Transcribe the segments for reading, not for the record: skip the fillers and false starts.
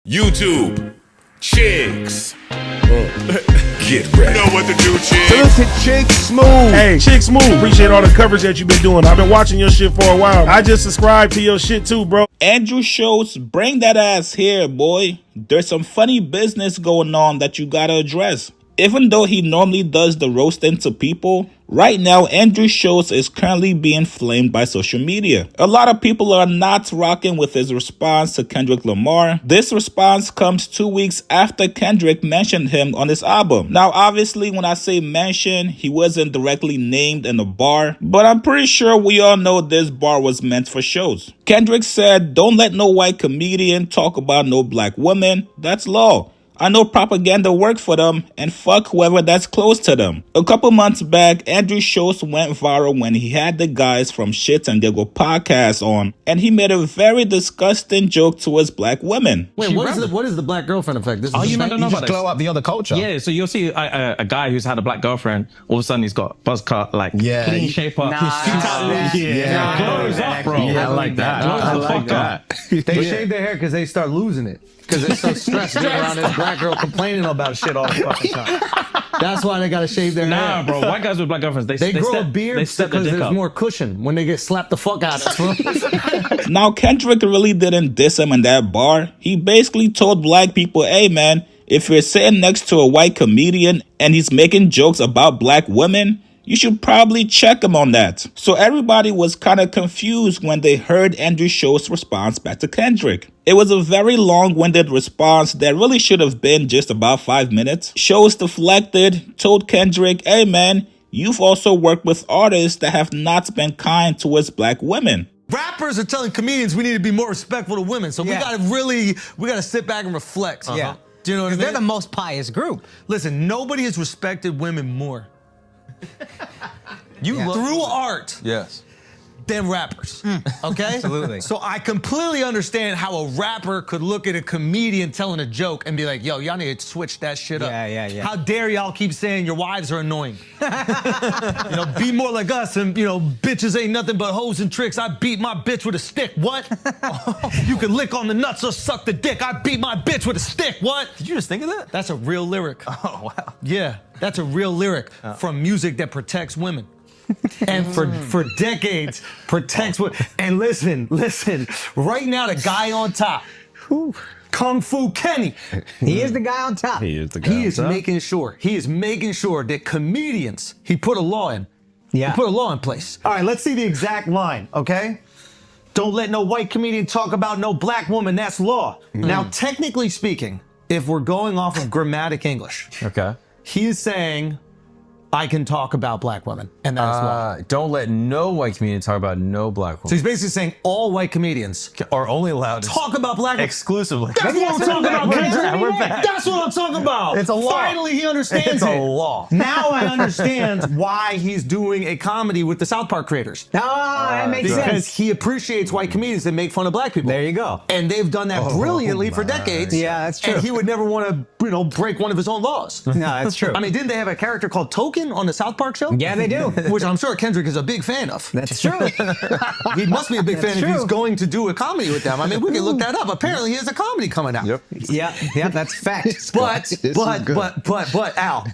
YouTube, chicks. Get ready. You know what to do, chicks. Listen, Chick Smooth. Hey, Chick Smooth. Appreciate all the coverage that you've been doing. I've been watching your shit for a while. I just subscribed to your shit too, bro. Andrew Schulz, bring that ass here, boy. There's some funny business going on that you gotta address. Even though he normally does the roasting to people, right now Andrew Schulz is currently being flamed by social media. A lot of people are not rocking with his response to Kendrick Lamar. This response comes 2 weeks after Kendrick mentioned him on his album. Now obviously when I say mention, he wasn't directly named in the bar, but I'm pretty sure we all know this bar was meant for Schulz. Kendrick said, "Don't let no white comedian talk about no black woman. That's law. I know propaganda worked for them, and fuck whoever that's close to them." A couple months back, Andrew Schulz went viral when he had the guys from Shit and Giggle podcast on, and he made a very disgusting joke towards black women. Wait, what is the black girlfriend effect? This is You just just glow up the other culture. Yeah, so you'll see a guy who's had a black girlfriend, all of a sudden he's got buzz cut, like clean shape up. Glows up, bro. Yeah, I like that. I like that. They shave their hair because they start losing it. Because they're so stressed being around this black girl complaining about shit all the fucking time. That's why they gotta shave their hair. Nah, bro. White guys with black girlfriends, They grow a beard because there's more cushion when they get slapped the fuck out of. Now, Kendrick really didn't diss him in that bar. He basically told black people, hey man, if you're sitting next to a white comedian and he's making jokes about black women, you should probably check him on that. So everybody was kind of confused when they heard Andrew Schulz's response back to Kendrick. It was a very long-winded response that really should have been just about 5 minutes. Schulz deflected, told Kendrick, hey man, you've also worked with artists that have not been kind towards black women. Rappers are telling comedians we need to be more respectful to women, so we gotta sit back and reflect. Yeah. Do you know what I mean? They're the most pious group. Listen, nobody has respected women more. Through art. Yes. Than rappers, okay? Absolutely. So I completely understand how a rapper could look at a comedian telling a joke and be like, yo, y'all need to switch that shit up. Yeah. How dare y'all keep saying your wives are annoying? Be more like us and, bitches ain't nothing but hoes and tricks. I beat my bitch with a stick, what? You can lick on the nuts or suck the dick. I beat my bitch with a stick, what? Did you just think of that? That's a real lyric. Oh, wow. Yeah, that's a real lyric from music that protects women. And for decades protects women. And listen, right now the guy on top, Kung Fu Kenny. He is the guy on top. He is making sure that comedians, he put a law in. Yeah. He put a law in place. All right, let's see the exact line, okay? Don't let no white comedian talk about no black woman, that's law. Now, technically speaking, if we're going off of grammatic English, Okay. he is saying, I can talk about black women, and that is law. Don't let no white comedian talk about no black So woman. he's basically saying all white comedians Are only allowed to talk about black women. exclusively. That's what I'm talking about, Kendrick. We're back. That's what I'm talking about. It's a law. Finally, he understands It's a it. law. Now I understand why he's doing a comedy with the South Park creators. That makes Because sense. he appreciates white comedians that make fun of black people. There you go. And they've done that brilliantly for decades. Yeah, that's true. And he would never want to, break one of his own laws. No, that's true. I mean, didn't they have a character called Token on the South Park show? Yeah, they do. Which I'm sure Kendrick is a big fan of. That's true. He must be a big fan if true. he's going to do a comedy with them. I mean, we can look that up. Apparently, he has a comedy coming out. Yep. Yeah, that's fact. But Al,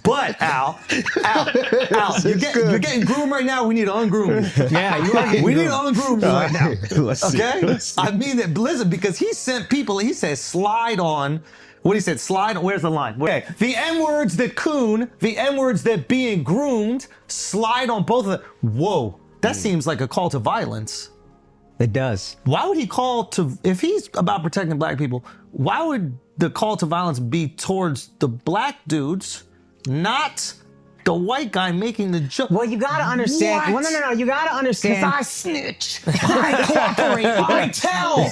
you're getting groomed right now. We need to ungroom you. Yeah, you are. We need to ungroom you right now. Let's see. Okay? Let's see. I mean that, listen, because he sent people, he said slide on. What he said, slide, where's the line? Okay. The N-words that coon, the N-words that being groomed, slide on both of them. Whoa, that seems like a call to violence. It does. Why would he call to, if he's about protecting black people, why would the call to violence be towards the black dudes, not the white guy making the joke? Well, you gotta understand. What? Well, no. You gotta understand. Because I snitch. I cooperate. I tell.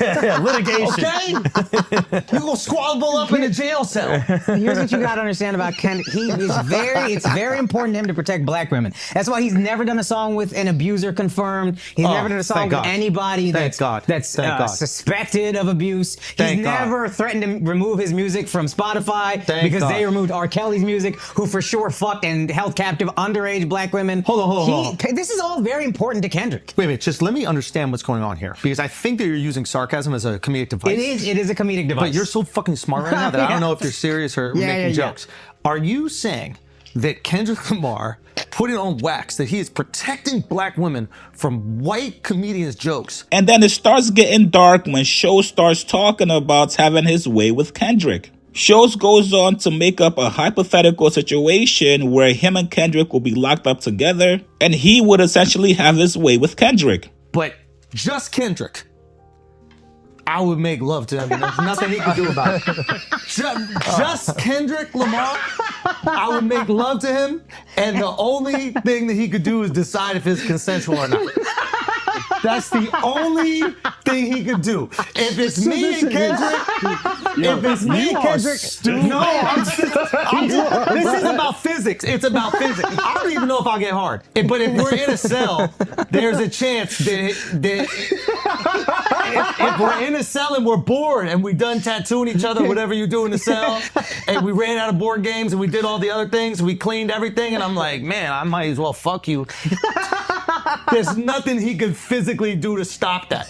Litigation. Okay? You go squabble up in a jail cell. Here's what you gotta understand about Kendrick. It's very important to him to protect black women. That's why he's never done a song with an abuser confirmed. He's never done a song with anybody that's suspected of abuse. He's never threatened to remove his music from Spotify because they removed R. Kelly's music, who for sure fucked and held captive underage black women. Hold on. This is all very important to Kendrick. Wait a minute, just let me understand what's going on here. Because I think that you're using sarcasm as a comedic device. It is a comedic device. But you're so fucking smart right now that I don't know if you're serious or making jokes. Are you saying that Kendrick Lamar put it on wax that he is protecting black women from white comedians' jokes? And then it starts getting dark when Schulz starts talking about having his way with Kendrick. Schulz goes on to make up a hypothetical situation where him and Kendrick will be locked up together, and he would essentially have his way with Kendrick. But just Kendrick, I would make love to him, and there's nothing he could do about it. Just Kendrick Lamar, I would make love to him, and the only thing that he could do is decide if it's consensual or not. That's the only thing he could do. If it's me and Kendrick, this is about physics. It's about physics. I don't even know if I'll get hard. But if we're in a cell, there's a chance that if we're in a cell and we're bored and we done tattooing each other, whatever you do in the cell, and we ran out of board games and we did all the other things, we cleaned everything, and I'm like, man, I might as well fuck you. There's nothing he could physically do to stop that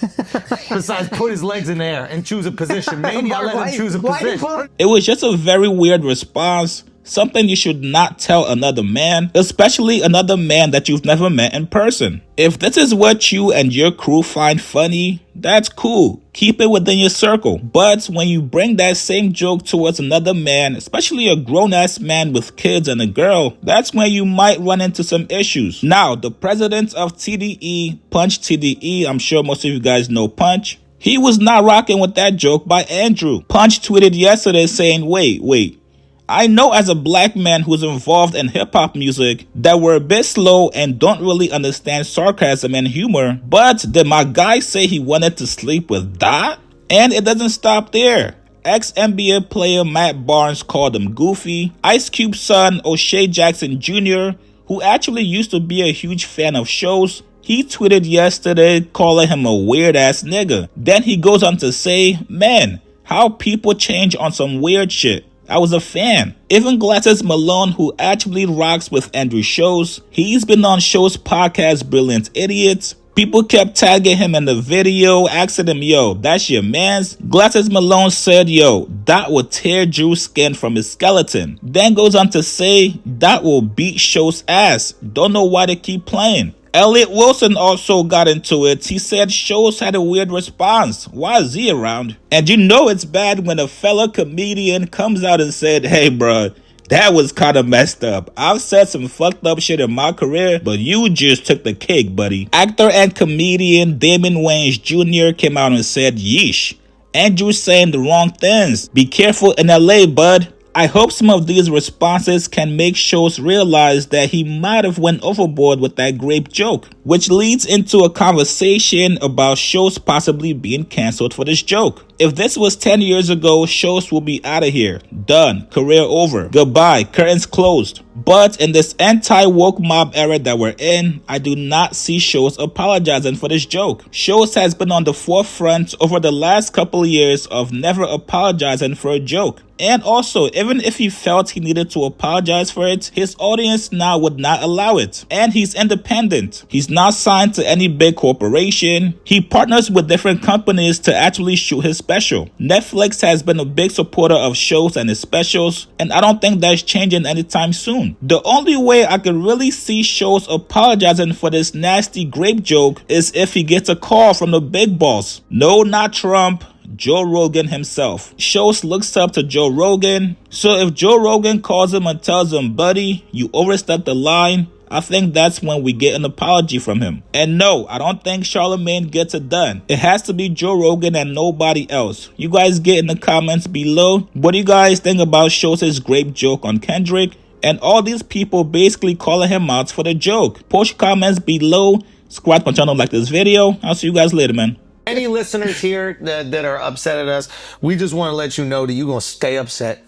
besides put his legs in the air and choose a position. Maybe I'll let him choose a position. It was just a very weird response. Something you should not tell another man, especially another man that you've never met in person. If this is what you and your crew find funny, that's cool. Keep it within your circle. But when you bring that same joke towards another man, especially a grown-ass man with kids and a girl, that's when you might run into some issues. Now, the president of TDE, Punch TDE, I'm sure most of you guys know Punch, he was not rocking with that joke by Andrew. Punch tweeted yesterday saying, wait. I know as a black man who's involved in hip-hop music that we're a bit slow and don't really understand sarcasm and humor, but did my guy say he wanted to sleep with Dot? And it doesn't stop there. Ex-NBA player Matt Barnes called him goofy. Ice Cube's son O'Shea Jackson Jr., who actually used to be a huge fan of Schulz, he tweeted yesterday calling him a weird-ass nigga. Then he goes on to say, man, how people change on some weird shit. I was a fan. Even Glasses Malone, who actually rocks with Andrew Schulz, he's been on Schulz's podcast Brilliant Idiots. People kept tagging him in the video, asking him, yo, that's your mans? Glasses Malone said, yo, that will tear Drew's skin from his skeleton. Then goes on to say, that will beat Schulz's ass. Don't know why they keep playing. Elliot Wilson also got into it. He said Schulz had a weird response. Why is he around? And you know it's bad when a fellow comedian comes out and said, hey bruh, that was kind of messed up. I've said some fucked up shit in my career, but you just took the cake, buddy. Actor and comedian Damon Wayans Jr. came out and said, yeesh, Andrew's saying the wrong things. Be careful in LA, bud. I hope some of these responses can make Schulz realize that he might have went overboard with that grape joke, which leads into a conversation about Schulz possibly being cancelled for this joke. If this was 10 years ago, Schulz will be out of here. Done. Career over. Goodbye. Curtains closed. But in this anti-woke mob era that we're in, I do not see Schulz apologizing for this joke. Schulz has been on the forefront over the last couple of years of never apologizing for a joke. And also, even if he felt he needed to apologize for it, his audience now would not allow it. And he's independent. He's not signed to any big corporation. He partners with different companies to actually shoot his special. Netflix has been a big supporter of Schulz and his specials, and I don't think that's changing anytime soon. The only way I could really see Schulz apologizing for this nasty grape joke is if he gets a call from the big boss. No, not Trump. Joe Rogan himself. Schulz looks up to Joe Rogan. So if Joe Rogan calls him and tells him, buddy, you overstepped the line, I think that's when we get an apology from him. And no, I don't think Charlemagne gets it done. It has to be Joe Rogan and nobody else. You guys get in the comments below. What do you guys think about Schulz's grape joke on Kendrick? And all these people basically calling him out for the joke. Post your comments below. Subscribe to my channel, like this video. I'll see you guys later, man. Any listeners here that are upset at us, we just want to let you know that you're going to stay upset.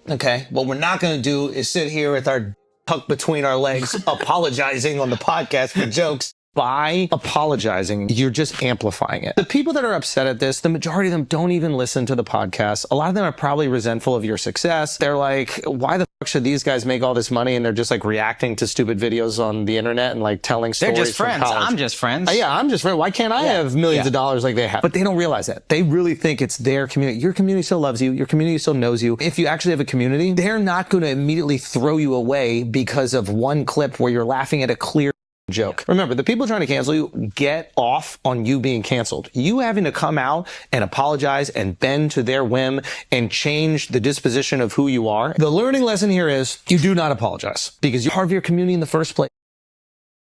Okay? What we're not going to do is sit here with our tucked between our legs apologizing on the podcast for jokes. By apologizing, you're just amplifying it. The people that are upset at this, the majority of them don't even listen to the podcast. A lot of them are probably resentful of your success. They're like, why the should these guys make all this money and they're just like reacting to stupid videos on the internet and like telling stories? They're just friends. From college? I'm just friends. Yeah, I'm just friends. Why can't I have millions of dollars like they have? But they don't realize that. They really think it's their community. Your community still loves you. Your community still knows you. If you actually have a community, they're not going to immediately throw you away because of one clip where you're laughing at a clear joke. Remember, the people trying to cancel you get off on you being canceled. You having to come out and apologize and bend to their whim and change the disposition of who you are. The learning lesson here is you do not apologize because you're part of your community in the first place.